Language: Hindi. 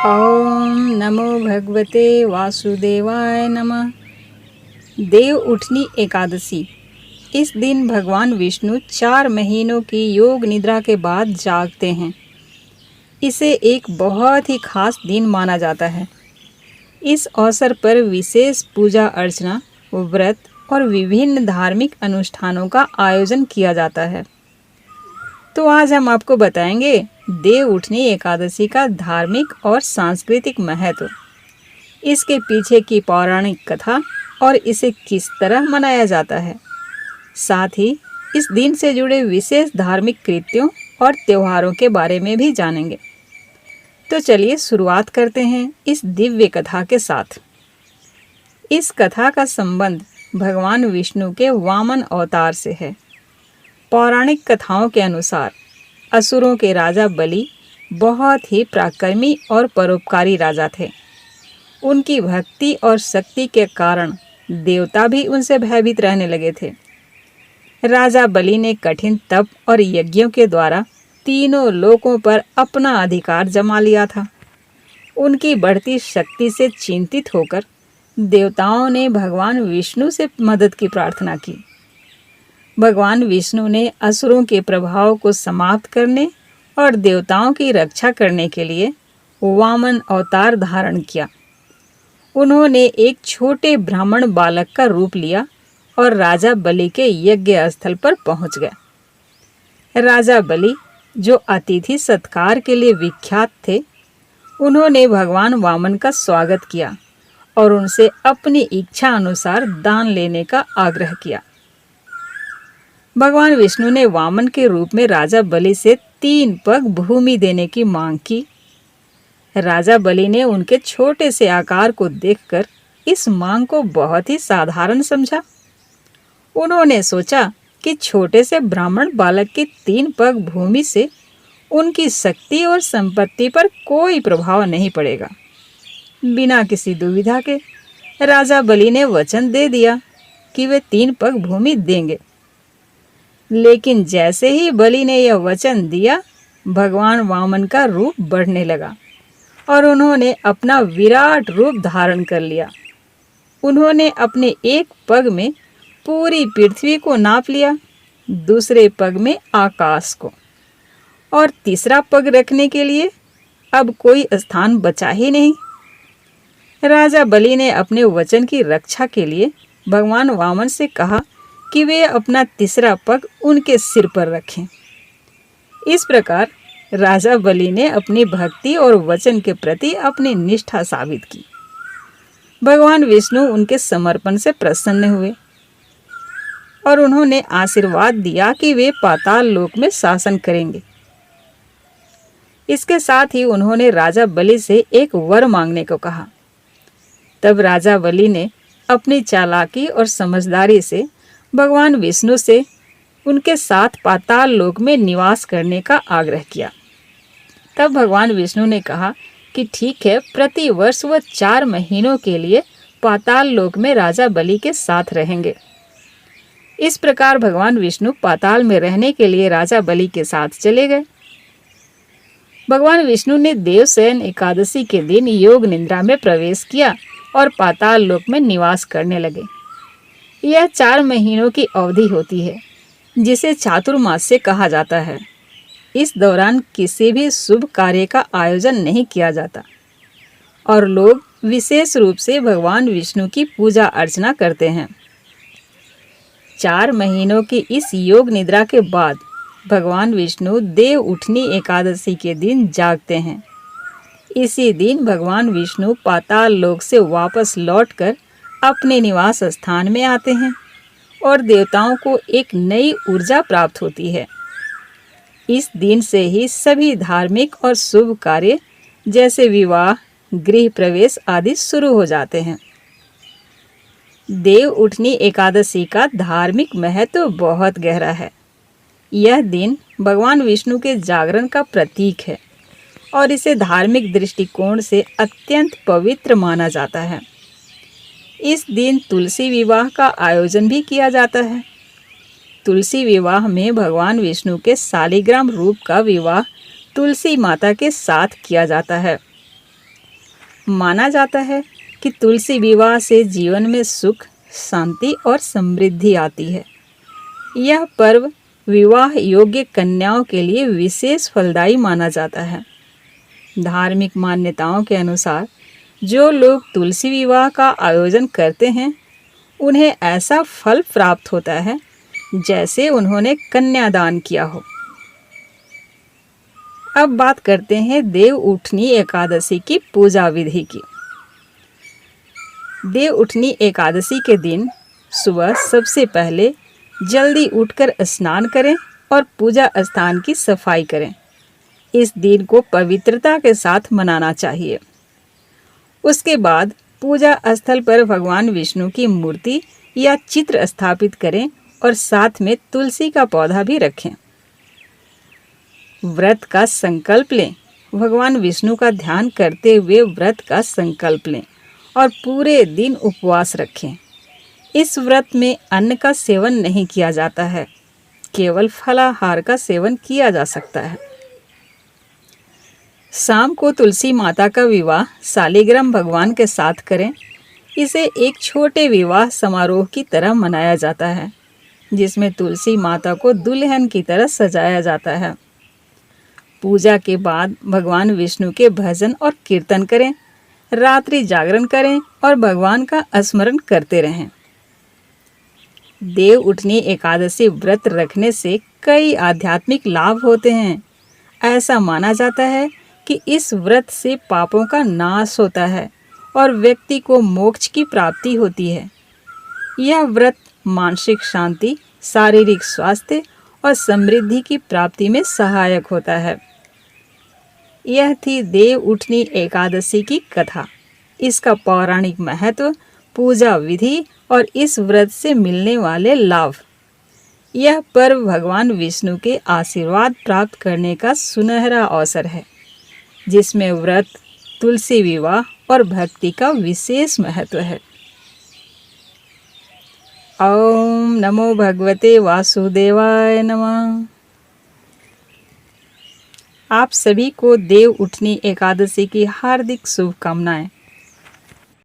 ओम नमो भगवते वासुदेवाय नमः। देव उठनी एकादशी। इस दिन भगवान विष्णु 4 महीनों की योग निद्रा के बाद जागते हैं। इसे एक बहुत ही खास दिन माना जाता है। इस अवसर पर विशेष पूजा अर्चना, व्रत और विभिन्न धार्मिक अनुष्ठानों का आयोजन किया जाता है। तो आज हम आपको बताएंगे देव उठनी एकादशी का धार्मिक और सांस्कृतिक महत्व, इसके पीछे की पौराणिक कथा और इसे किस तरह मनाया जाता है। साथ ही इस दिन से जुड़े विशेष धार्मिक कृत्यों और त्योहारों के बारे में भी जानेंगे। तो चलिए शुरुआत करते हैं इस दिव्य कथा के साथ। इस कथा का संबंध भगवान विष्णु के वामन अवतार से है। पौराणिक कथाओं के अनुसार असुरों के राजा बलि बहुत ही पराक्रमी और परोपकारी राजा थे। उनकी भक्ति और शक्ति के कारण देवता भी उनसे भयभीत रहने लगे थे। राजा बलि ने कठिन तप और यज्ञों के द्वारा तीनों लोकों पर अपना अधिकार जमा लिया था। उनकी बढ़ती शक्ति से चिंतित होकर देवताओं ने भगवान विष्णु से मदद की प्रार्थना की। भगवान विष्णु ने असुरों के प्रभाव को समाप्त करने और देवताओं की रक्षा करने के लिए वामन अवतार धारण किया। उन्होंने एक छोटे ब्राह्मण बालक का रूप लिया और राजा बलि के यज्ञ स्थल पर पहुंच गया। राजा बलि, जो अतिथि सत्कार के लिए विख्यात थे, उन्होंने भगवान वामन का स्वागत किया और उनसे अपनी इच्छा अनुसार दान लेने का आग्रह किया। भगवान विष्णु ने वामन के रूप में राजा बलि से 3 पग भूमि देने की मांग की। राजा बलि ने उनके छोटे से आकार को देखकर इस मांग को बहुत ही साधारण समझा। उन्होंने सोचा कि छोटे से ब्राह्मण बालक की 3 पग भूमि से उनकी शक्ति और संपत्ति पर कोई प्रभाव नहीं पड़ेगा। बिना किसी दुविधा के राजा बलि ने वचन दे दिया कि वे 3 पग भूमि देंगे। लेकिन जैसे ही बलि ने यह वचन दिया, भगवान वामन का रूप बढ़ने लगा और उन्होंने अपना विराट रूप धारण कर लिया। उन्होंने अपने एक पग में पूरी पृथ्वी को नाप लिया, दूसरे पग में आकाश को, और तीसरा पग रखने के लिए अब कोई स्थान बचा ही नहीं। राजा बलि ने अपने वचन की रक्षा के लिए भगवान वामन से कहा कि वे अपना तीसरा पग उनके सिर पर रखें। इस प्रकार राजा बलि ने अपनी भक्ति और वचन के प्रति अपनी निष्ठा साबित की। भगवान विष्णु उनके समर्पण से प्रसन्न हुए और उन्होंने आशीर्वाद दिया कि वे पाताल लोक में शासन करेंगे। इसके साथ ही उन्होंने राजा बलि से एक वर मांगने को कहा। तब राजा बलि ने अपनी चालाकी और समझदारी से भगवान विष्णु से उनके साथ पाताल लोक में निवास करने का आग्रह किया। तब भगवान विष्णु ने कहा कि ठीक है, प्रति वर्ष वह 4 महीनों के लिए पाताल लोक में राजा बलि के साथ रहेंगे। इस प्रकार भगवान विष्णु पाताल में रहने के लिए राजा बलि के साथ चले गए। भगवान विष्णु ने देवशयन एकादशी के दिन योग निद्रा में प्रवेश किया और पाताल लोक में निवास करने लगे। यह 4 महीनों की अवधि होती है, जिसे चातुर्मास्य कहा जाता है। इस दौरान किसी भी शुभ कार्य का आयोजन नहीं किया जाता और लोग विशेष रूप से भगवान विष्णु की पूजा अर्चना करते हैं। 4 महीनों की इस योग निद्रा के बाद भगवान विष्णु देव उठनी एकादशी के दिन जागते हैं। इसी दिन भगवान विष्णु पाताल लोक से वापस लौटकर अपने निवास स्थान में आते हैं और देवताओं को एक नई ऊर्जा प्राप्त होती है। इस दिन से ही सभी धार्मिक और शुभ कार्य जैसे विवाह, गृह प्रवेश आदि शुरू हो जाते हैं। देव उठनी एकादशी का धार्मिक महत्व बहुत गहरा है। यह दिन भगवान विष्णु के जागरण का प्रतीक है और इसे धार्मिक दृष्टिकोण से अत्यंत पवित्र माना जाता है। इस दिन तुलसी विवाह का आयोजन भी किया जाता है। तुलसी विवाह में भगवान विष्णु के शालिग्राम रूप का विवाह तुलसी माता के साथ किया जाता है। माना जाता है कि तुलसी विवाह से जीवन में सुख, शांति और समृद्धि आती है। यह पर्व विवाह योग्य कन्याओं के लिए विशेष फलदायी माना जाता है। धार्मिक मान्यताओं के अनुसार जो लोग तुलसी विवाह का आयोजन करते हैं उन्हें ऐसा फल प्राप्त होता है जैसे उन्होंने कन्यादान किया हो। अब बात करते हैं देव उठनी एकादशी की पूजा विधि की। देव उठनी एकादशी के दिन सुबह सबसे पहले जल्दी उठकर स्नान करें और पूजा स्थान की सफाई करें। इस दिन को पवित्रता के साथ मनाना चाहिए। उसके बाद पूजा स्थल पर भगवान विष्णु की मूर्ति या चित्र स्थापित करें और साथ में तुलसी का पौधा भी रखें। व्रत का संकल्प लें। भगवान विष्णु का ध्यान करते हुए व्रत का संकल्प लें और पूरे दिन उपवास रखें। इस व्रत में अन्न का सेवन नहीं किया जाता है, केवल फलाहार का सेवन किया जा सकता है। शाम को तुलसी माता का विवाह शालिग्राम भगवान के साथ करें। इसे एक छोटे विवाह समारोह की तरह मनाया जाता है, जिसमें तुलसी माता को दुल्हन की तरह सजाया जाता है। पूजा के बाद भगवान विष्णु के भजन और कीर्तन करें, रात्रि जागरण करें और भगवान का स्मरण करते रहें। देव उठनी एकादशी व्रत रखने से कई आध्यात्मिक लाभ होते हैं। ऐसा माना जाता है कि इस व्रत से पापों का नाश होता है और व्यक्ति को मोक्ष की प्राप्ति होती है। यह व्रत मानसिक शांति, शारीरिक स्वास्थ्य और समृद्धि की प्राप्ति में सहायक होता है। यह थी देव उठनी एकादशी की कथा, इसका पौराणिक महत्व, पूजा विधि और इस व्रत से मिलने वाले लाभ। यह पर्व भगवान विष्णु के आशीर्वाद प्राप्त करने का सुनहरा अवसर है, जिसमें व्रत, तुलसी विवाह और भक्ति का विशेष महत्व है। ओम नमो भगवते वासुदेवाय नमः। आप सभी को देव उठनी एकादशी की हार्दिक शुभकामनाएं।